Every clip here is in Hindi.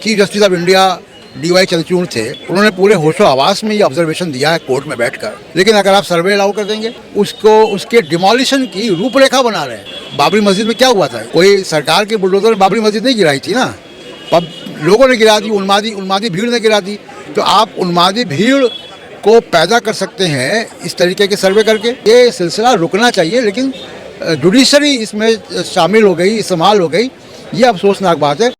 Chief justice of India DY Chandrachud थे, उन्होंने पूरे होशो आवास में ये ऑब्जर्वेशन दिया है कोर्ट में बैठकर। लेकिन अगर आप सर्वे अलाउ कर देंगे, उसको उसके डिमोलिशन की रूपरेखा बना रहे हैं। बाबरी मस्जिद में क्या हुआ था? कोई सरकार के बुलडोजर ने बाबरी मस्जिद नहीं गिराई थी ना, अब लोगों ने गिरा दी, उन्मादी भीड़ ने गिरा दी। तो आप उन्मादी भीड़ को पैदा कर सकते हैं इस तरीके के सर्वे करके। ये सिलसिला रुकना चाहिए, लेकिन जुडिशरी इसमें शामिल हो गई, इस्तेमाल हो गई, ये अफसोसनाक बात है।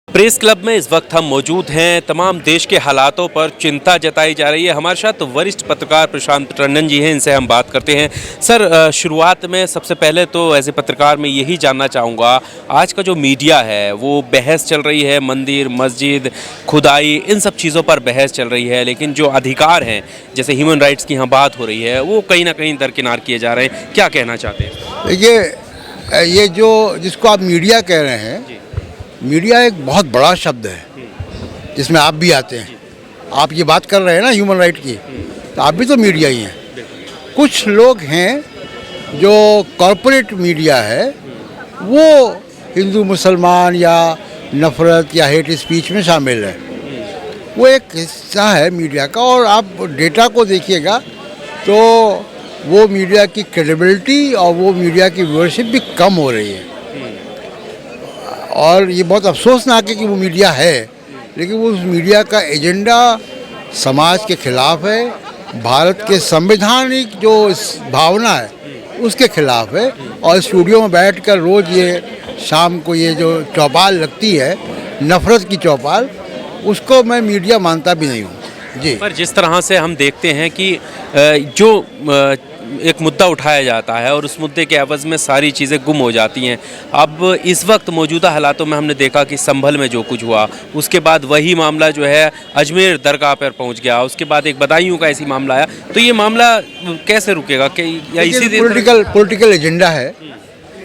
प्रेस क्लब में इस वक्त हम मौजूद हैं। तमाम देश के हालातों पर चिंता जताई जा रही है। हमारे साथ वरिष्ठ पत्रकार प्रशांत टंडन जी हैं, इनसे हम बात करते हैं। सर, शुरुआत में सबसे पहले तो एज ए पत्रकार मैं यही जानना चाहूँगा, आज का जो मीडिया है वो बहस चल रही है, मंदिर, मस्जिद, खुदाई, इन सब चीज़ों पर बहस चल रही है, लेकिन जो अधिकार हैं, जैसे ह्यूमन राइट्स की यहाँ बात हो रही है, वो कहीं ना कहीं दरकिनार किए जा रहे हैं। क्या कहना चाहते हैं? देखिए, ये जो जिसको आप मीडिया कह रहे हैं, मीडिया एक बहुत बड़ा शब्द है जिसमें आप भी आते हैं। आप ये बात कर रहे हैं ना ह्यूमन राइट की, तो आप भी तो मीडिया ही हैं। कुछ लोग हैं जो कॉरपोरेट मीडिया है, वो हिंदू मुसलमान या नफ़रत या हेट स्पीच में शामिल है। वो एक हिस्सा है मीडिया का, और आप डेटा को देखिएगा तो वो मीडिया की क्रेडिबिलिटी और वो मीडिया की व्यूअरशिप भी कम हो रही है। और ये बहुत अफसोसनाक है कि वो मीडिया है, लेकिन वो उस मीडिया का एजेंडा समाज के खिलाफ है, भारत के संवैधानिक जो भावना है उसके खिलाफ है। और स्टूडियो में बैठकर रोज़ ये शाम को ये जो चौपाल लगती है, नफ़रत की चौपाल, उसको मैं मीडिया मानता भी नहीं हूँ जी। पर जिस तरह से हम देखते हैं कि जो एक मुद्दा उठाया जाता है और उस मुद्दे के एवज़ में सारी चीज़ें गुम हो जाती हैं। अब इस वक्त मौजूदा हालातों में हमने देखा कि संभल में जो कुछ हुआ, उसके बाद वही मामला जो है अजमेर दरगाह पर पहुंच गया, उसके बाद एक बदायूं का ऐसी मामला आया। तो ये मामला कैसे रुकेगा? कि या इसी पॉलिटिकल एजेंडा है,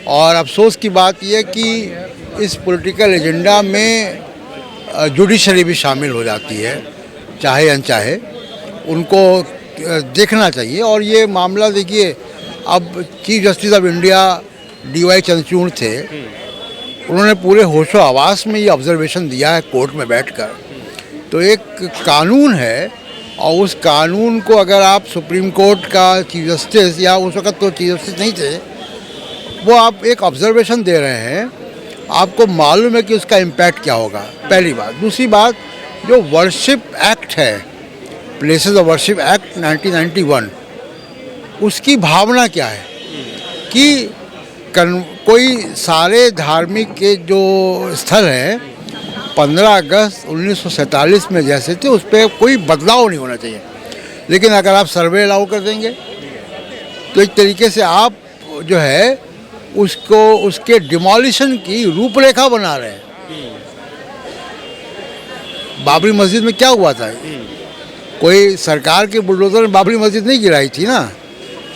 और अफसोस की बात यह कि इस पॉलिटिकल एजेंडा में जुडिशरी भी शामिल हो जाती है, चाहे अनचाहे। उनको देखना चाहिए। और ये मामला देखिए, अब chief justice of India DY Chandrachud थे, उन्होंने पूरे होशो आवास में ये ऑब्जर्वेशन दिया है कोर्ट में बैठकर। तो एक कानून है, और उस कानून को अगर आप सुप्रीम कोर्ट का चीफ जस्टिस, या उस वक्त तो चीफ जस्टिस नहीं थे, वो आप एक ऑब्जर्वेशन दे रहे हैं, आपको मालूम है कि उसका इम्पैक्ट क्या होगा, पहली बात। दूसरी बात, जो वर्शिप एक्ट है, प्लेसेस ऑफ वर्शिप एक्ट 1991, उसकी भावना क्या है कि कोई सारे धार्मिक के जो स्थल हैं 15 अगस्त 1947 में जैसे थे, उस पर कोई बदलाव नहीं होना चाहिए। लेकिन अगर आप सर्वे अलाउ कर देंगे, तो एक तरीके से आप जो है उसको उसके डिमोलिशन की रूपरेखा बना रहे हैं। बाबरी मस्जिद में क्या हुआ था? कोई सरकार के बुलडोजर ने बाबरी मस्जिद नहीं गिराई थी ना,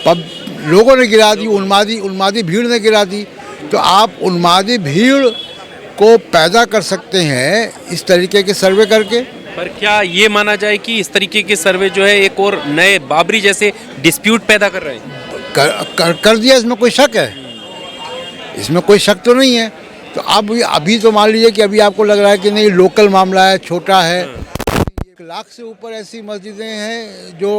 अब लोगों ने गिरा दी, उन्मादी भीड़ ने गिरा दी। तो आप उन्मादी भीड़ को पैदा कर सकते हैं इस तरीके के सर्वे करके। पर क्या ये माना जाए कि इस तरीके के सर्वे जो है एक और नए बाबरी जैसे डिस्प्यूट पैदा कर रहे हैं? कर दिया, इसमें कोई शक है? इसमें कोई शक तो नहीं है। तो अब अभी तो मान लीजिए कि अभी आपको लग रहा है कि नहीं, लोकल मामला है, छोटा है। 1 लाख से ऊपर ऐसी मस्जिदें हैं जो,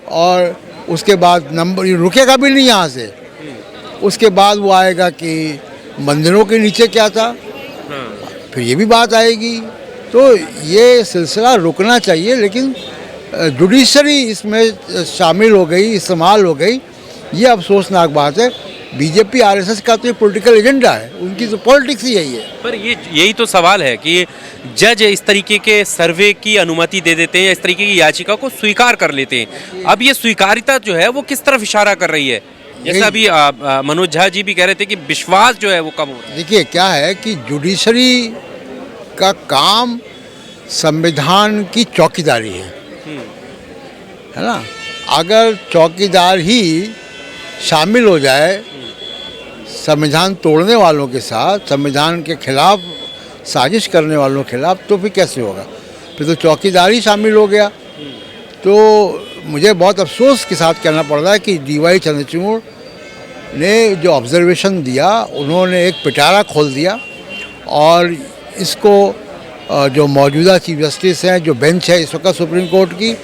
और उसके बाद नंबर रुकेगा भी नहीं यहाँ से। उसके बाद वो आएगा कि मंदिरों के नीचे क्या था, फिर ये भी बात आएगी। तो ये सिलसिला रुकना चाहिए, लेकिन जुडिशरी इसमें शामिल हो गई, इस्तेमाल हो गई, ये अफसोसनाक बात है। BJP RSS का तो ये पॉलिटिकल एजेंडा है, उनकी तो पॉलिटिक्स ही यही है। पर यही तो सवाल है कि जज इस तरीके के सर्वे की अनुमति दे देते हैं या इस तरीके की याचिका को स्वीकार कर लेते हैं। अब ये स्वीकारिता जो है वो किस तरफ इशारा कर रही है? जैसा अभी मनोज झा जी भी कह रहे थे कि विश्वास जो है वो कम हो रहा है। देखिए, क्या है कि जुडिशरी का काम संविधान की चौकीदारी है ना। अगर चौकीदार ही शामिल हो जाए संविधान तोड़ने वालों के साथ, संविधान के खिलाफ साजिश करने वालों के खिलाफ, तो फिर कैसे होगा? फिर तो चौकीदार ही शामिल हो गया। तो मुझे बहुत अफसोस के साथ कहना पड़ रहा है कि DY चंद्रचूड़ ने जो ऑब्जर्वेशन दिया, उन्होंने एक पिटारा खोल दिया। और इसको जो मौजूदा चीफ जस्टिस हैं, जो बेंच है इस वक्त सुप्रीम कोर्ट की,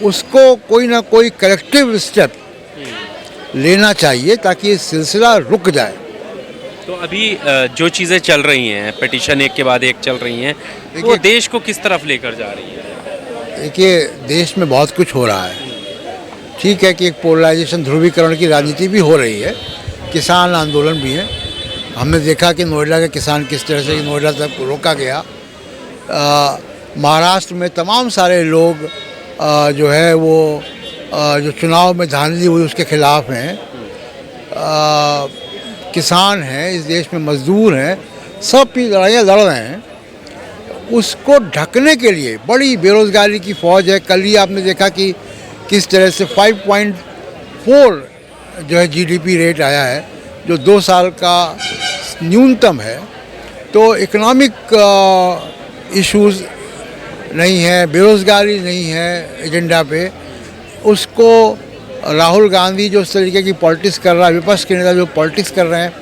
उसको कोई ना कोई करेक्टिव स्टेप लेना चाहिए ताकि ये सिलसिला रुक जाए। तो अभी जो चीज़ें चल रही हैं, पिटीशन एक के बाद एक चल रही हैं, वो देश को किस तरफ लेकर जा रही है? देखिए, देश में बहुत कुछ हो रहा है। ठीक है कि एक पोलराइजेशन, ध्रुवीकरण की राजनीति भी हो रही है, किसान आंदोलन भी है। हमने देखा कि नोएडा के किसान किस तरह से नोएडा तक रोका गया। महाराष्ट्र में तमाम सारे लोग जो है वो जो चुनाव में धांधली हुई उसके खिलाफ हैं। किसान हैं, इस देश में मजदूर हैं, सब भी लड़ाइयाँ लड़ रहे हैं। उसको ढकने के लिए बड़ी बेरोज़गारी की फ़ौज है। कल ही आपने देखा कि किस तरह से 5.4 जो है जीडीपी रेट आया है, जो 2 साल का न्यूनतम है। तो इकोनॉमिक इश्यूज़ नहीं है, बेरोज़गारी नहीं है एजेंडा पे। उसको राहुल गांधी जो इस तरीके की पॉलिटिक्स कर रहा है, विपक्ष के नेता जो पॉलिटिक्स कर रहे हैं,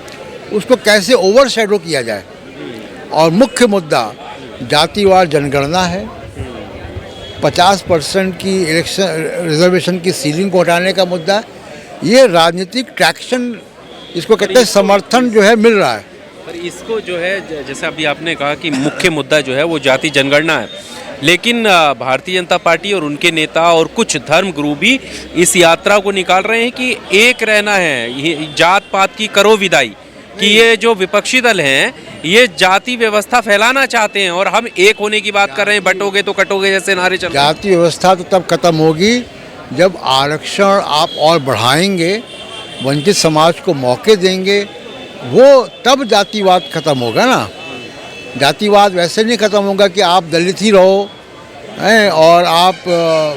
उसको कैसे ओवरशैडो किया जाए। और मुख्य मुद्दा जातिवार जनगणना है। 50% की इलेक्शन रिजर्वेशन की सीलिंग को हटाने का मुद्दा, ये राजनीतिक ट्रैक्शन, इसको कहते हैं समर्थन जो है मिल रहा है। पर इसको जो है, जैसे अभी आपने कहा कि मुख्य मुद्दा जो है वो जाति जनगणना है, लेकिन भारतीय जनता पार्टी और उनके नेता और कुछ धर्म गुरु भी इस यात्रा को निकाल रहे हैं कि एक रहना है, ये जात पात की करो विदाई, कि ये जो विपक्षी दल हैं ये जाति व्यवस्था फैलाना चाहते हैं और हम एक होने की बात कर रहे हैं, बटोगे तो कटोगे जैसे नारे चल रहे हैं। जाति व्यवस्था तो तब खत्म होगी जब आरक्षण आप और बढ़ाएंगे, वंचित समाज को मौके देंगे, वो तब जातिवाद खत्म होगा ना। जातिवाद वैसे नहीं खत्म होगा कि आप दलित ही रहो हैं और आप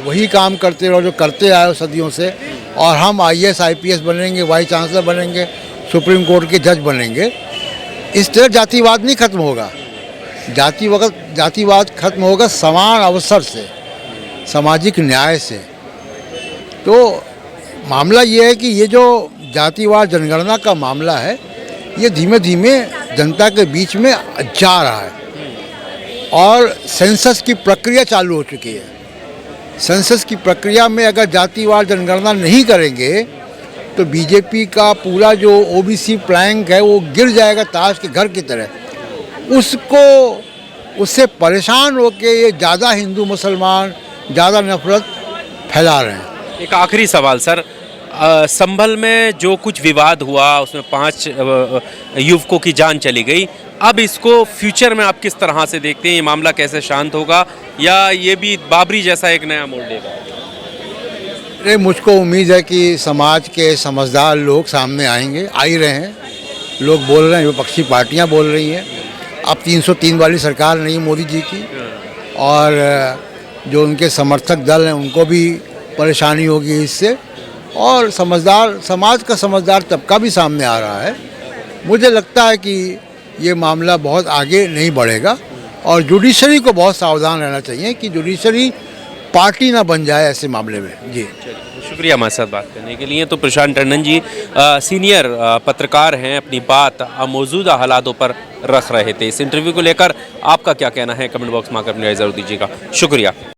वही काम करते रहो जो करते आए हो सदियों से, और हम IAS IPS बनेंगे, वाइस चांसलर बनेंगे, सुप्रीम कोर्ट के जज बनेंगे। इस तरह जातिवाद नहीं खत्म होगा। जातिवाद खत्म होगा समान अवसर से, सामाजिक न्याय से। तो मामला ये है कि ये जो जातिवाद जनगणना का मामला है, ये धीमे धीमे जनता के बीच में जा रहा है और सेंसस की प्रक्रिया चालू हो चुकी है। सेंसस की प्रक्रिया में अगर जातिवार जनगणना नहीं करेंगे तो बीजेपी का पूरा जो OBC प्लैंक है वो गिर जाएगा ताश के घर की तरह। उससे परेशान होकर ये ज़्यादा हिंदू मुसलमान ज़्यादा नफरत फैला रहे हैं। एक आखिरी सवाल सर, संभल में जो कुछ विवाद हुआ उसमें 5 युवकों की जान चली गई, अब इसको फ्यूचर में आप किस तरह से देखते हैं? ये मामला कैसे शांत होगा या ये भी बाबरी जैसा एक नया मोड़ लेगा? अरे, मुझको उम्मीद है कि समाज के समझदार लोग सामने आएंगे, आ ही रहे हैं। लोग बोल रहे हैं, विपक्षी पार्टियां बोल रही हैं। अब 303 वाली सरकार नहीं मोदी जी की, और जो उनके समर्थक दल हैं उनको भी परेशानी होगी इससे, और समाज का समझदार तबका भी सामने आ रहा है। मुझे लगता है कि ये मामला बहुत आगे नहीं बढ़ेगा और जुडिशरी को बहुत सावधान रहना चाहिए कि जुडिशरी पार्टी ना बन जाए ऐसे मामले में। जी, शुक्रिया हमारे साथ बात करने के लिए। तो प्रशांत टंडन जी सीनियर पत्रकार हैं, अपनी बात मौजूदा हालातों पर रख रहे थे। इस इंटरव्यू को लेकर आपका क्या कहना है, कमेंट बॉक्स में आकर अपनी राय जरूर दीजिएगा। शुक्रिया।